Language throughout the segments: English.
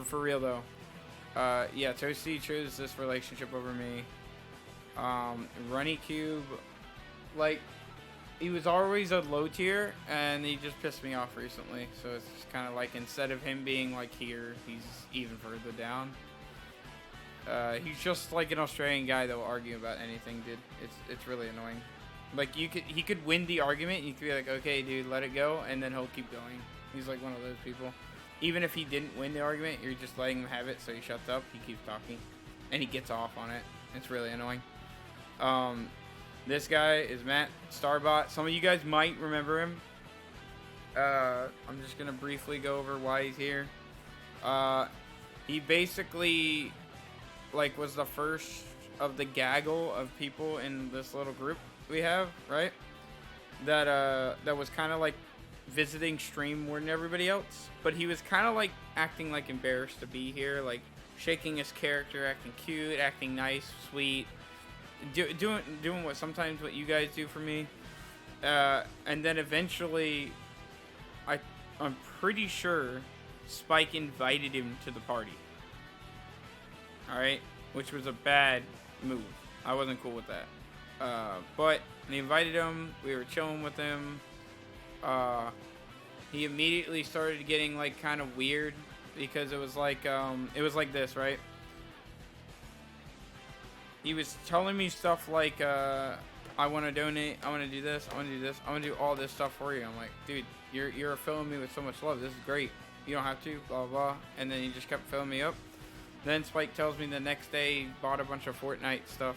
for real though. Yeah, Toasty chose this relationship over me. Runny Cube, like, he was always a low tier, and he just pissed me off recently. So it's just kind of like, instead of him being like here, he's even further down. He's just like an Australian guy that will argue about anything, dude. It's really annoying. Like, he could win the argument, and you could be like, okay, dude, let it go, and then he'll keep going. He's like one of those people. Even if he didn't win the argument, you're just letting him have it, so he shuts up, he keeps talking, and he gets off on it. It's really annoying. This guy is Matt Starbot. Some of you guys might remember him. I'm just gonna briefly go over why he's here. He basically, like, was the first of the gaggle of people in this little group we have, right? That was kind of like visiting stream more than everybody else, but he was kind of like acting like embarrassed to be here, like shaking his character, acting cute, acting nice, sweet, doing what sometimes what you guys do for me, and then eventually, I'm pretty sure Spike invited him to the party. All right, which was a bad move. I wasn't cool with that. But they invited him. We were chilling with him. He immediately started getting like kind of weird because it was like this, right? He was telling me stuff like, I want to donate, I want to do this, I want to do this, I want to do all this stuff for you. I'm like, dude, you're filling me with so much love. This is great. You don't have to, blah, blah. And then he just kept filling me up. Then Spike tells me the next day he bought a bunch of Fortnite stuff.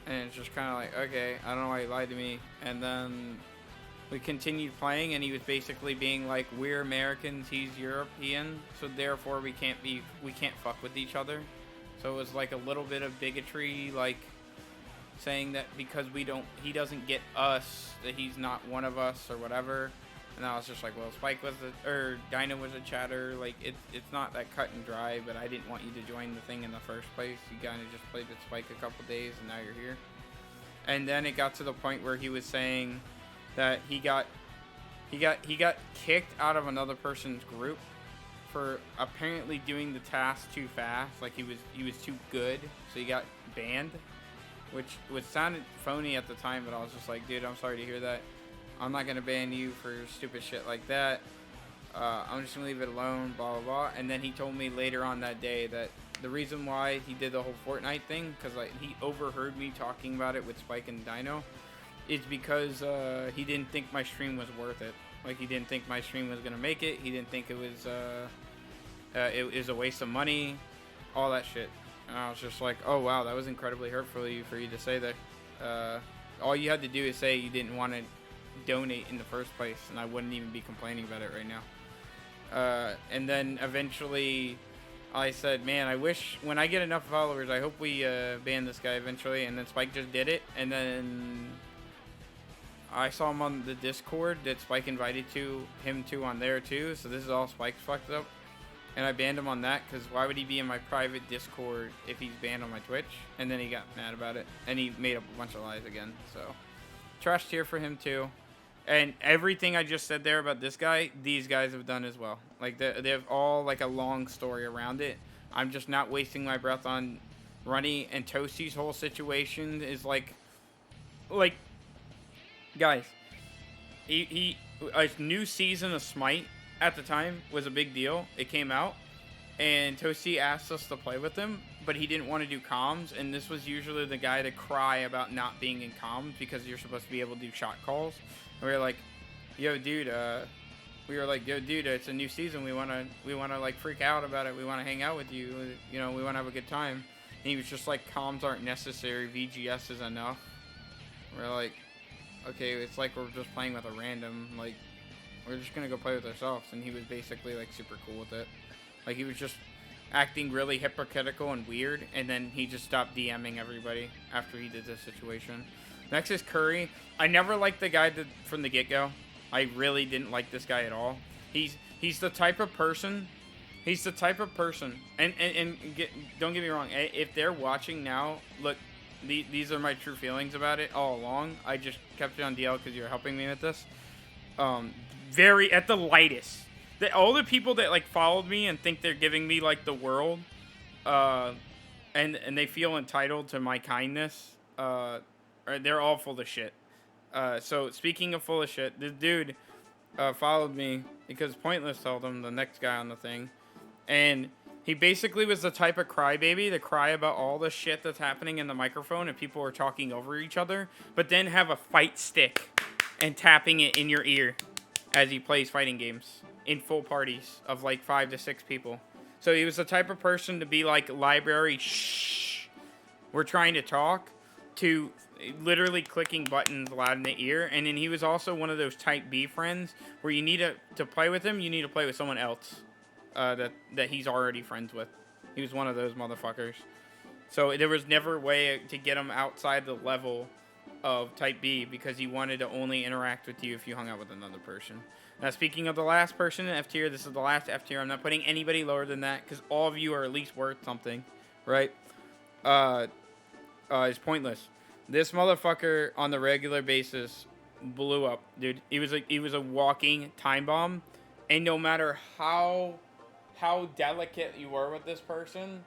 And it's just kind of like, okay, I don't know why he lied to me. And then we continued playing, and he was basically being like, we're Americans, he's European, so therefore we can't fuck with each other. So it was like a little bit of bigotry, like saying that because he doesn't get us, that he's not one of us or whatever. And I was just like, well, Spike was Dino was a chatter. Like, it's not that cut and dry, but I didn't want you to join the thing in the first place. You kind of just played with Spike a couple days, and now you're here. And then it got to the point where he was saying that he got kicked out of another person's group for apparently doing the task too fast. Like, he was too good, so he got banned, which sounded phony at the time, but I was just like, dude, I'm sorry to hear that. I'm not going to ban you for stupid shit like that. I'm just going to leave it alone, blah, blah, blah. And then he told me later on that day that the reason why he did the whole Fortnite thing, because like, he overheard me talking about it with Spike and Dino, is because he didn't think my stream was worth it. Like, he didn't think my stream was going to make it. He didn't think it was a waste of money, all that shit. And I was just like, oh, wow, that was incredibly hurtful for you to say that. All you had to do is say you didn't want to donate in the first place, and I wouldn't even be complaining about it right now. And then eventually I said, man, I wish when I get enough followers, I hope we ban this guy eventually. And then Spike just did it, and then I saw him on the Discord that Spike invited him to on there too, so this is all Spike's fucked up. And I banned him on that, because why would he be in my private Discord if he's banned on my Twitch? And then he got mad about it, and he made up a bunch of lies again, so trash tier for him too. And everything I just said there about this guy, these guys have done as well. Like, they have all, like, a long story around it. I'm just not wasting my breath on Runny, and Toasty's whole situation is, like, guys, a new season of Smite at the time was a big deal. It came out, and Toasty asked us to play with him, but he didn't want to do comms, and this was usually the guy to cry about not being in comms because you're supposed to be able to do shot calls. And we were like, yo, dude, it's a new season. We wanna like freak out about it. We wanna hang out with you. You know, we wanna have a good time. And he was just like, comms aren't necessary. VGS is enough. We're like, okay, it's like we're just playing with a random. Like, we're just gonna go play with ourselves. And he was basically like super cool with it. Like, he was just acting really hypocritical and weird, and then he just stopped DMing everybody after he did this situation. Next is Curry. I never liked the guy from the get-go. I really didn't like this guy at all. He's the type of person. And don't get me wrong. If they're watching now, look, these are my true feelings about it all along. I just kept it on DL because you're helping me with this. Very at the lightest. all the people that like followed me and think they're giving me like the world, and they feel entitled to my kindness, they're all full of shit. So speaking of full of shit, this dude followed me because Pointless told him, the next guy on the thing, and he basically was the type of crybaby to cry about all the shit that's happening in the microphone and people are talking over each other, but then have a fight stick and tapping it in your ear as he plays fighting games in full parties of like 5 to 6 people. So he was the type of person to be like, library, shh, we're trying to talk, to literally clicking buttons loud in the ear. And then he was also one of those type B friends where you need to play with him, you need to play with someone else that he's already friends with. He was one of those motherfuckers. So there was never a way to get him outside the level of type B because he wanted to only interact with you if you hung out with another person. Now, speaking of the last person in F tier, this is the last F tier. I'm not putting anybody lower than that because all of you are at least worth something, right? It's Pointless. This motherfucker on the regular basis blew up, dude. He was a walking time bomb, and no matter how delicate you were with this person,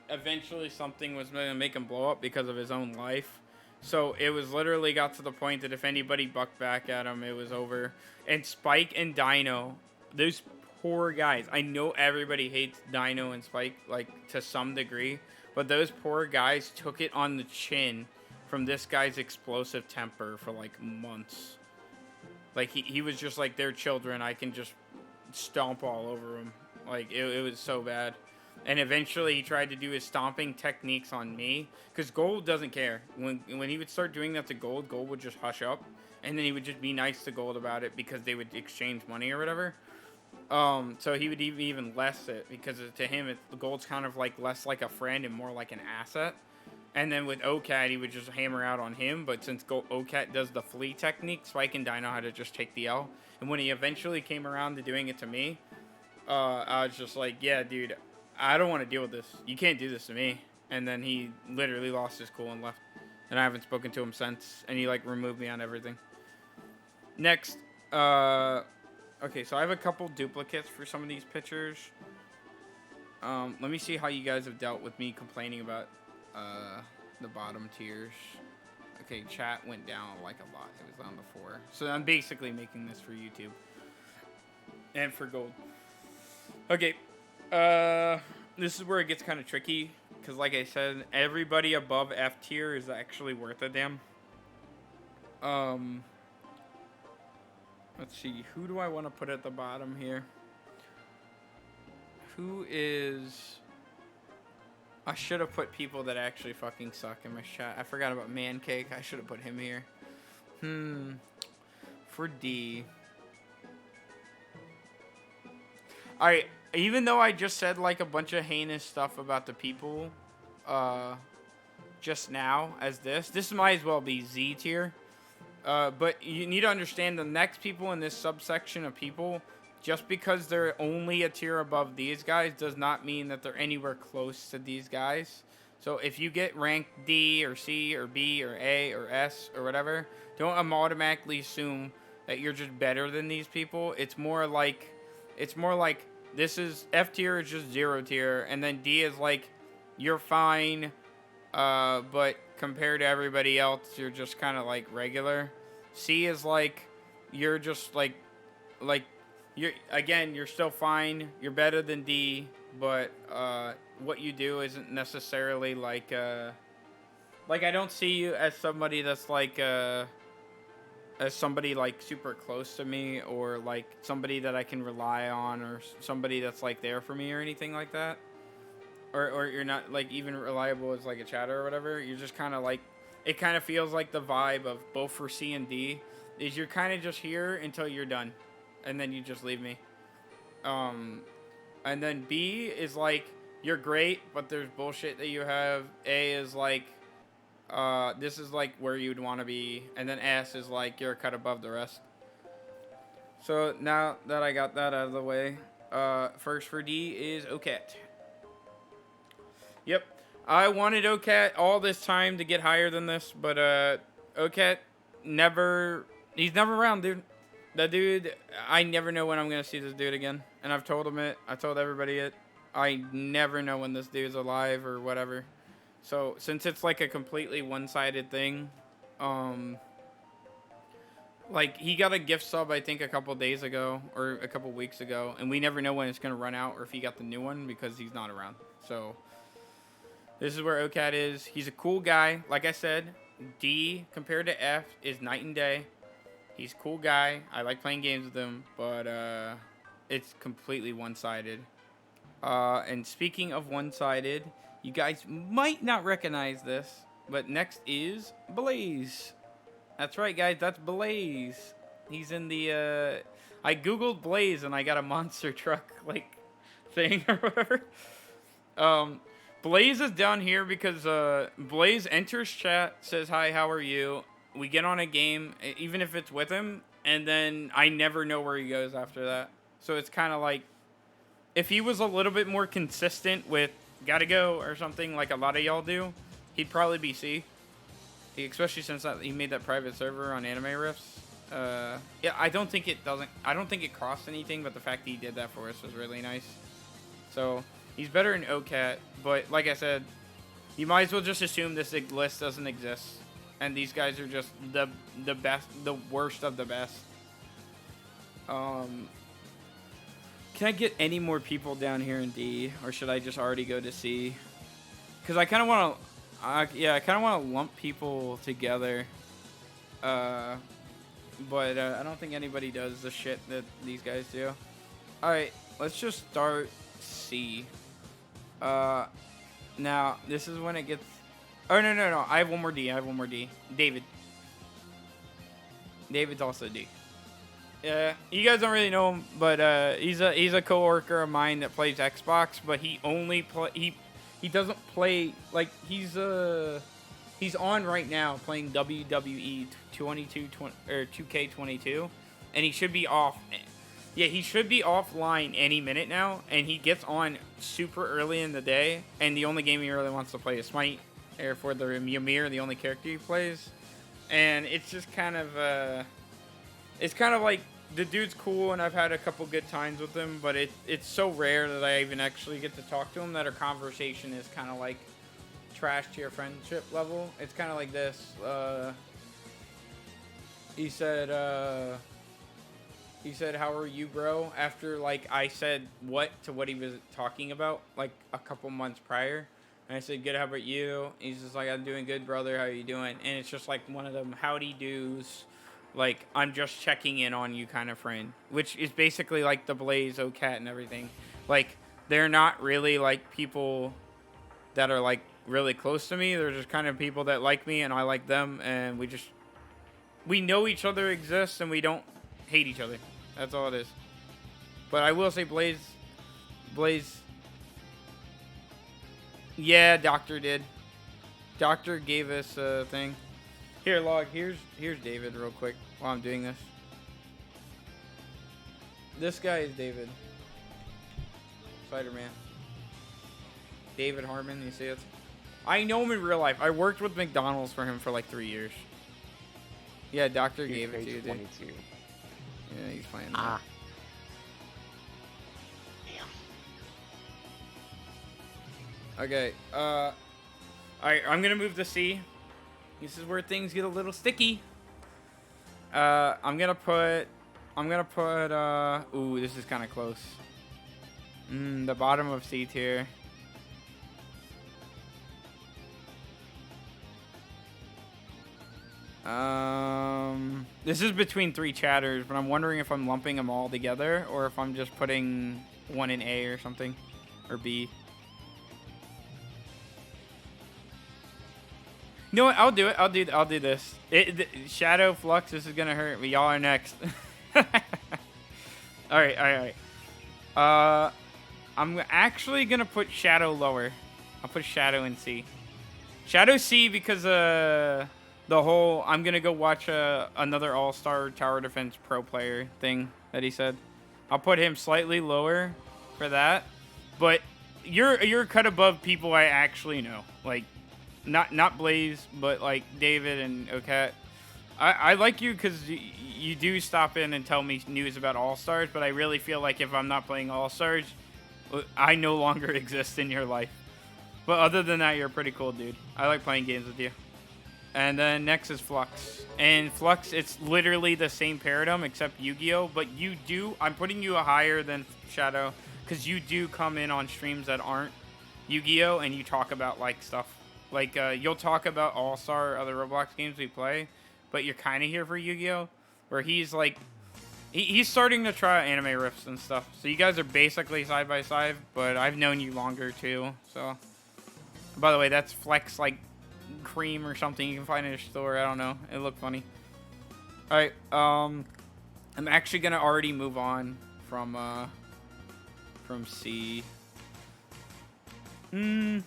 eventually something was going to make him blow up because of his own life. So it was literally got to the point that if anybody bucked back at him, it was over. And Spike and Dino, those poor guys. I know everybody hates Dino and Spike, like, to some degree. But those poor guys took it on the chin from this guy's explosive temper for, like, months. Like, he was just like, they're children. I can just stomp all over them. Like, it was so bad. And eventually he tried to do his stomping techniques on me. Because Gold doesn't care. When he would start doing that to Gold, Gold would just hush up. And then he would just be nice to Gold about it because they would exchange money or whatever. So he would even less it. Because to him, Gold's kind of like less like a friend and more like an asset. And then with OCAT, he would just hammer out on him. But since OCAT does the flea technique, Spike and Dino had to just take the L. And when he eventually came around to doing it to me, I was just like, yeah, dude, I don't want to deal with this. You can't do this to me. And then he literally lost his cool and left. And I haven't spoken to him since. And he, like, removed me on everything. Next. Okay, so I have a couple duplicates for some of these pictures. Let me see how you guys have dealt with me complaining about the bottom tiers. Okay, chat went down, like, a lot. It was down to 4. So I'm basically making this for YouTube. And for Gold. Okay. This is where it gets kind of tricky, because like I said, everybody above F tier is actually worth a damn. Let's see, who do I want to put at the bottom here? Who is... I should have put people that actually fucking suck in my chat. I forgot about Mancake. I should have put him here. For D. Alright. Even though I just said, like, a bunch of heinous stuff about the people, just now, as this might as well be Z tier. But you need to understand the next people in this subsection of people, just because they're only a tier above these guys, does not mean that they're anywhere close to these guys. So if you get ranked D, or C, or B, or A, or S, or whatever, don't automatically assume that you're just better than these people. It's more like... This is, F tier is just 0 tier, and then D is like, you're fine, but compared to everybody else, you're just kind of like regular. C is like, you're just like, you're still fine, you're better than D, but, what you do isn't necessarily like, I don't see you as somebody that's like, as somebody like super close to me, or like somebody that I can rely on, or somebody that's like there for me or anything like that, or you're not like even reliable as like a chatter or whatever. You're just kind of like, it kind of feels like the vibe of both for C and D is you're kind of just here until you're done, and then you just leave me. And then B is like, you're great, but there's bullshit that you have. A is like, this is like where you'd want to be, and then S is like you're a cut above the rest. So now that I got that out of the way, first for D is OCAT. Yep, I wanted OCAT all this time to get higher than this, but OCAT he's never around, dude. The dude, I never know when I'm gonna see this dude again, and I've told him it. I told everybody it. I never know when this dude's alive or whatever. So since it's like a completely one-sided thing, like he got a gift sub I think a couple days ago or a couple weeks ago, and we never know when it's gonna run out or if he got the new one because he's not around. So this is where OCAT is. He's a cool guy. Like I said, D compared to F is night and day. He's a cool guy. I like playing games with him, but it's completely one-sided. And speaking of one-sided, you guys might not recognize this, but next is Blaze. That's right, guys. That's Blaze. He's in the. I googled Blaze and I got a monster truck like thing or whatever. Blaze is down here because Blaze enters chat, says hi, how are you? We get on a game, even if it's with him, and then I never know where he goes after that. So it's kind of like, if he was a little bit more consistent with gotta go or something like a lot of y'all do, he'd probably be C. Especially since he made that private server on Anime Riffs. Yeah, I don't think it cost anything, but the fact that he did that for us was really nice. So he's better than OCAT, but like I said, you might as well just assume this list doesn't exist. And these guys are just the best, the worst of the best. Can I get any more people down here in D, or should I just already go to C? Because I kind of want to, I kind of want to lump people together. But I don't think anybody does the shit that these guys do. All right, let's just start C. Now this is when it gets. Oh, no. I have one more D. David. David's also D. Yeah, you guys don't really know him, but he's a coworker of mine that plays Xbox, but he only he doesn't play like he's on right now playing WWE 2K22, and he should be off. Yeah, he should be offline any minute now, and he gets on super early in the day, and the only game he really wants to play is Smite. For the Ymir, the only character he plays, and it's just kind of like the dude's cool, and I've had a couple good times with him, but it's so rare that I even actually get to talk to him that our conversation is kind of like trash to your friendship level. It's kind of like this. He said, "How are you, bro?" After like I said what he was talking about like a couple months prior. And I said, good, how about you? He's just like, I'm doing good, brother. How are you doing? And it's just like one of them howdy do's, like, I'm just checking in on you kind of friend. Which is basically like the Blaze, OCAT, and everything. Like, they're not really, like, people that are, like, really close to me. They're just kind of people that like me and I like them. And we know each other exists and we don't hate each other. That's all it is. But I will say Blaze... Yeah, Doctor did. Doctor gave us a thing. Here, Log. Here's David real quick while I'm doing this. This guy is David. Spider-Man. David Harmon, you see it? I know him in real life. I worked with McDonald's for him for like 3 years. Yeah, Doctor gave it to you, dude. Yeah, he's playing that. Okay, alright, I'm gonna move to C. This is where things get a little sticky. I'm gonna put, ooh, this is kind of close. The bottom of C tier. This is between 3 chatters, but I'm wondering if I'm lumping them all together or if I'm just putting one in A or something, or B. You know what? I'll do it. I'll do this. Shadow Flux. This is gonna hurt me. Y'all are next. all right. I'm actually gonna put Shadow lower. I'll put Shadow in C. Shadow C because the whole I'm gonna go watch another All-Star Tower Defense Pro player thing that he said. I'll put him slightly lower for that. But you're cut above people I actually know. Like. Not Blaze, but like David and OCAT. I like you because you do stop in and tell me news about All-Stars, but I really feel like if I'm not playing All-Stars, I no longer exist in your life. But other than that, you're a pretty cool dude. I like playing games with you. And then next is Flux. And Flux, it's literally the same paradigm except Yu-Gi-Oh! But you do, I'm putting you higher than Shadow, because you do come in on streams that aren't Yu-Gi-Oh! And you talk about, like, stuff. Like, you'll talk about All-Star or other Roblox games we play, but you're kind of here for Yu-Gi-Oh! Where he's, like, he's starting to try anime riffs and stuff. So you guys are basically side by side, but I've known you longer, too. So, by the way, that's Flex, like, cream or something you can find in a store. I don't know. It looked funny. Alright, I'm actually gonna already move on from C. Yeah,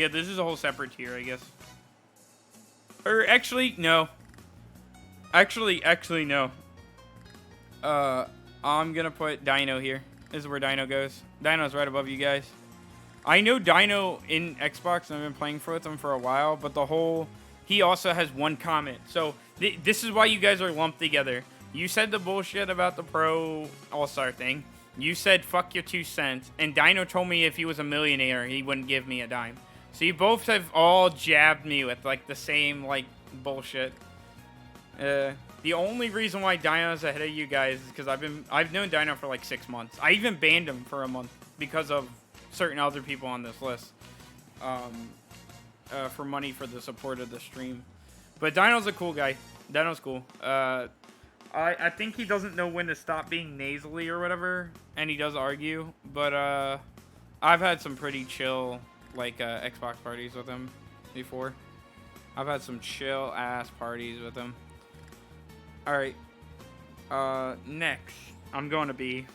this is a whole separate tier, I guess. Or actually, no. Actually, no. I'm gonna put Dino here. This is where Dino goes. Dino's right above you guys. I know Dino in Xbox, and I've been playing with him for a while, but he also has one comment. So, this is why you guys are lumped together. You said the bullshit about the Pro All-Star thing. You said, fuck your 2 cents. And Dino told me if he was a millionaire, he wouldn't give me a dime. So, you both have all jabbed me with, like, the same, like, bullshit. The only reason why Dino's ahead of you guys is because I've known Dino for, like, 6 months. I even banned him for a month because of certain other people on this list for money for the support of the stream. But Dino's a cool guy. Dino's cool. I think he doesn't know when to stop being nasally or whatever, and he does argue. But I've had some pretty chill like Xbox parties with him before. I've had some chill ass parties with him. All right. Next, I'm going to be.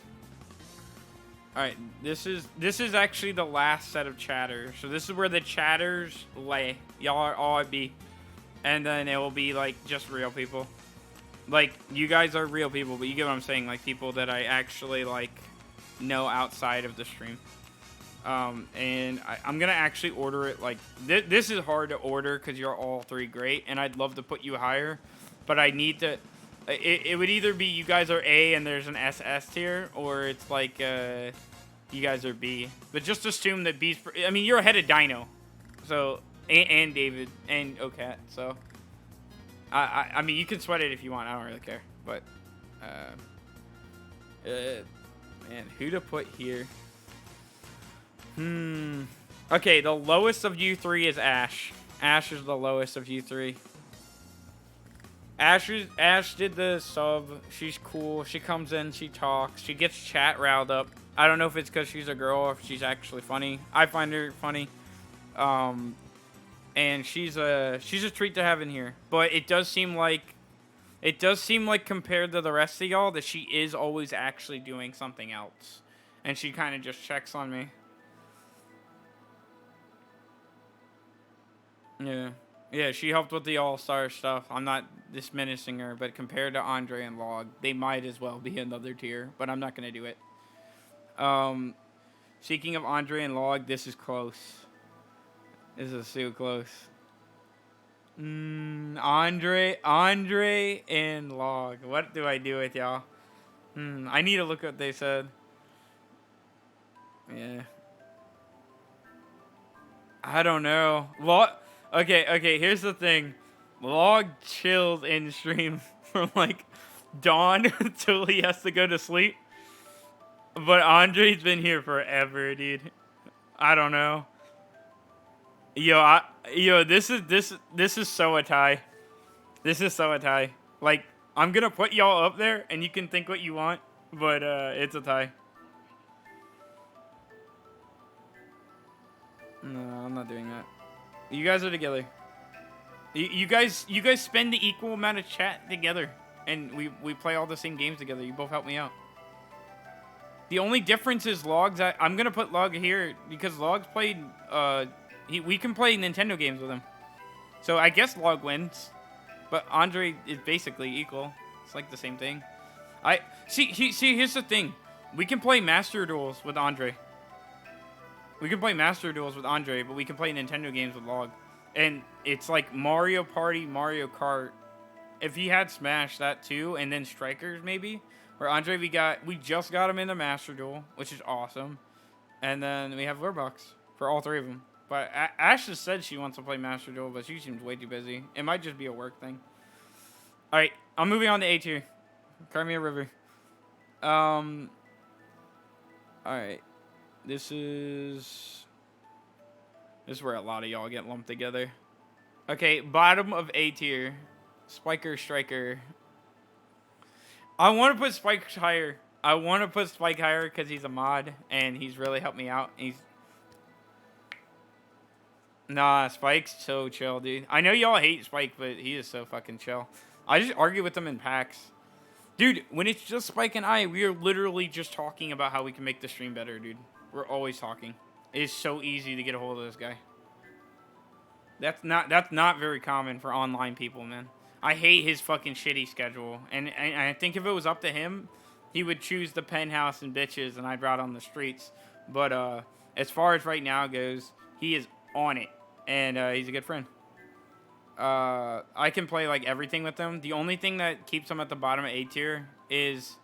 Alright, this is actually the last set of chatters. So this is where the chatters lay. Y'all are all at B. And then it will be, like, just real people. Like, you guys are real people, but you get what I'm saying. Like, people that I actually, like, know outside of the stream. And I'm going to actually order it, like... This is hard to order because you're all three great. And I'd love to put you higher. But I need to... It would either be you guys are A and there's an SS tier, or it's like you guys are B. But just assume that B's... I mean, you're ahead of Dino. So, and David, and Ocat. So, I mean, you can sweat it if you want. I don't really care. But, man, who to put here? Okay, the lowest of you three is Ash. Ash is the lowest of you three. Ash did the sub. She's cool. She comes in. She talks. She gets chat riled up. I don't know if it's because she's a girl or if she's actually funny. I find her funny. And she's a treat to have in here. But it does seem like compared to the rest of y'all that she is always actually doing something else. And she kind of just checks on me. Yeah. Yeah, she helped with the All-Star stuff. I'm not diminishing her, but compared to Andre and Log, they might as well be another tier, but I'm not going to do it. Speaking of Andre and Log, this is close. This is so close. Andre and Log. What do I do with y'all? I need to look what they said. Yeah. I don't know. What? Okay, here's the thing. Log chills in stream from, like, dawn until he has to go to sleep. But Andre's been here forever, dude. I don't know. Yo, this is so a tie. This is so a tie. Like, I'm gonna put y'all up there, and you can think what you want, but, it's a tie. No, I'm not doing that. You guys are together. You guys spend the equal amount of chat together, and we play all the same games together. You both help me out. The only difference is Log's. I'm gonna put Log here because Log's played. We can play Nintendo games with him, so I guess Log wins. But Andre is basically equal. It's like the same thing. See. Here's the thing. We can play Master Duels with Andre. We can play Master Duels with Andre, but we can play Nintendo games with Log. And it's like Mario Party, Mario Kart, if he had Smash, that too, and then Strikers maybe. Where Andre, we just got him into Master Duel, which is awesome. And then we have Lurebox for all three of them. But Ash just said she wants to play Master Duel, but she seems way too busy. It might just be a work thing. All right, I'm moving on to A tier. Crimea River. All right, this is where a lot of y'all get lumped together. Okay, bottom of A tier, Spiker Striker. I want to put Spike higher. I want to put Spike higher because he's a mod and he's really helped me out. Nah, Spike's so chill, dude. I know y'all hate Spike, but he is so fucking chill. I just argue with him in packs. Dude, when it's just Spike and I, we are literally just talking about how we can make the stream better, dude. We're always talking. It is so easy to get a hold of this guy. That's not very common for online people, man. I hate his fucking shitty schedule. And I think if it was up to him, he would choose the penthouse and bitches and I'd ride on the streets. But as far as right now goes, he is on it. And he's a good friend. I can play like everything with him. The only thing that keeps him at the bottom of A tier is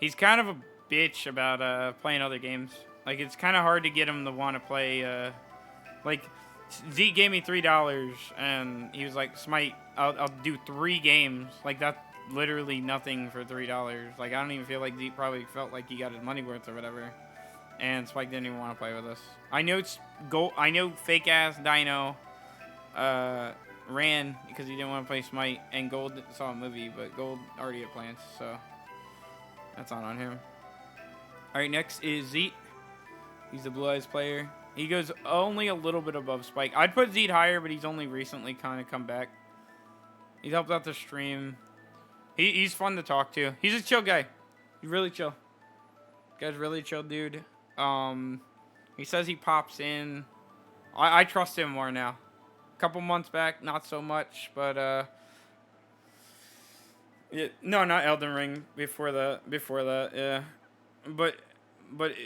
he's kind of a bitch about playing other games. Like it's kind of hard to get him to want to play. Like Zeke gave me $3 and he was like, Smite, I'll do 3 games. Like that's literally nothing for $3. Like I don't even feel like Zeke probably felt like he got his money worth or whatever. And Spike didn't even want to play with us. I know fake ass Dino ran because he didn't want to play Smite, and Gold saw a movie, but Gold already had plans, so that's not on him. All right, next is Zeke. He's the Blue Eyes player. He goes only a little bit above Spike. I'd put Zeke higher, but he's only recently kind of come back. He's helped out the stream. He's fun to talk to. He's a chill guy. He's really chill. Guy's really chill, dude. He says he pops in. I trust him more now. A couple months back, not so much, but yeah, no, not Elden Ring. Before that, yeah. But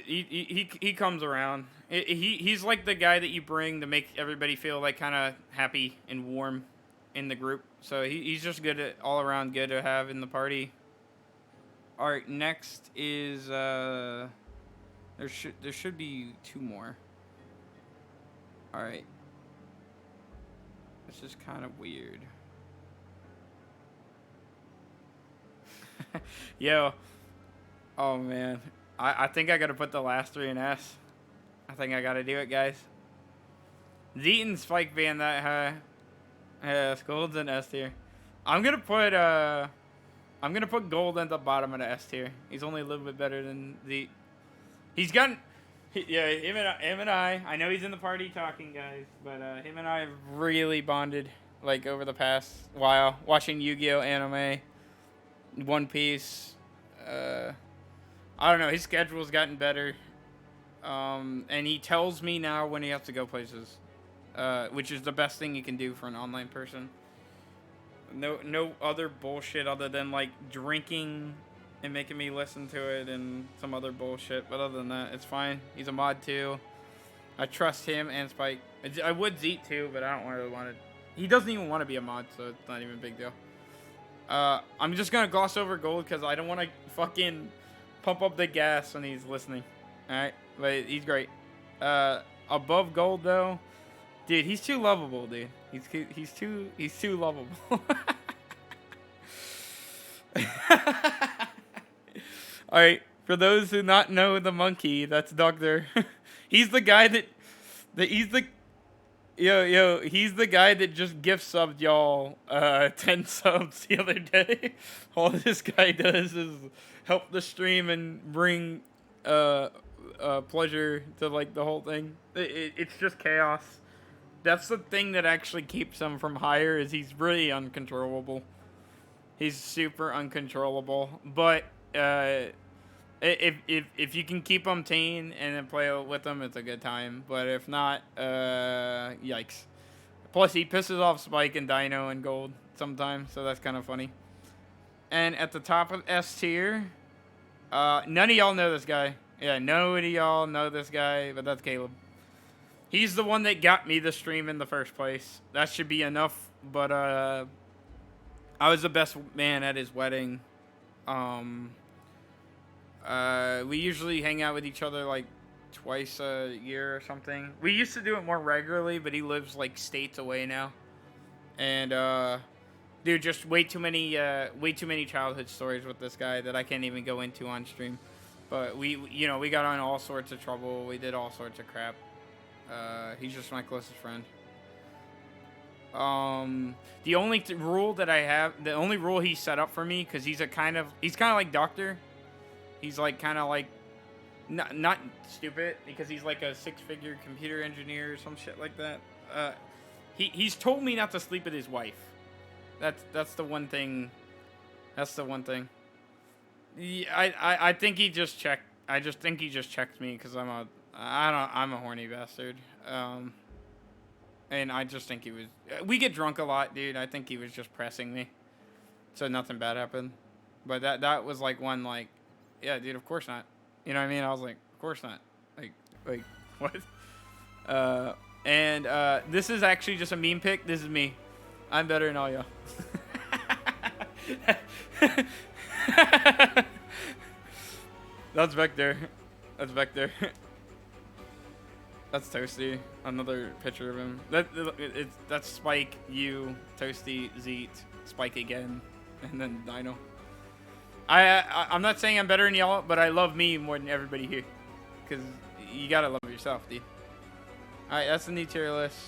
he comes around. He's like the guy that you bring to make everybody feel like kind of happy and warm in the group. So he's just good at all around good to have in the party. All right, next is there should be 2 more. All right. This is kind of weird. Yo. Oh, man. I think I got to put the last 3 in S. I think I got to do it, guys. Zeke and Spike being that high. Yeah, Gold's in S tier. I'm going to put Gold at the bottom of the S tier. He's only a little bit better than Zeke. He's gotten... Yeah, him and I know he's in the party talking, guys, but him and I have really bonded, like, over the past while, watching Yu-Gi-Oh! Anime, One Piece. I don't know, his schedule's gotten better, and he tells me now when he has to go places, which is the best thing you can do for an online person. No other bullshit other than, like, drinking and making me listen to it and some other bullshit. But other than that, it's fine. He's a mod too. I trust him and Spike. I would Zeke too, but I don't really want to. He doesn't even want to be a mod, so it's not even a big deal. I'm just going to gloss over Gold because I don't want to fucking pump up the gas when he's listening. Alright? But he's great. Above Gold though, dude, he's too lovable, dude. He's too lovable. All right, for those who not know the monkey, that's Doctor. He's the guy he's the guy that just gift subbed y'all 10 subs the other day. All this guy does is help the stream and bring pleasure to like the whole thing. It's just chaos. That's the thing that actually keeps him from higher is he's really uncontrollable. He's super uncontrollable, but if you can keep him tame and then play with him, it's a good time. But if not, yikes. Plus, he pisses off Spike and Dino and Gold sometimes, so that's kind of funny. And at the top of S tier, none of y'all know this guy. Yeah, nobody y'all know this guy, but that's Caleb. He's the one that got me the stream in the first place. That should be enough, but I was the best man at his wedding. We usually hang out with each other like twice a year or something. We used to do it more regularly, but he lives like states away now. And dude, just way too many childhood stories with this guy that I can't even go into on stream. But we got on all sorts of trouble. We did all sorts of crap. He's just my closest friend. The only rule that I have, the only rule he set up for me, because he's kind of like Doctor. He's like kind of like not stupid, because he's like a 6-figure computer engineer or some shit like that. He's told me not to sleep with his wife. That's the one thing. That's the one thing. Yeah, I think he just checked. I just think he just checked me because I'm a horny bastard. And I just think he was. We get drunk a lot, dude. I think he was just pressing me, so nothing bad happened. But that was like one like, yeah, dude. Of course not. You know what I mean? I was like, of course not. Like what? And this is actually just a meme pic. This is me. I'm better than all y'all. That's Vector. That's Vector. That's Toasty. Another picture of him. That's Spike, you, Toasty, Zeet, Spike again, and then Dino. I'm not saying I'm better than y'all, but I love me more than everybody here. Because you gotta love yourself, dude. Alright, that's the new tier list.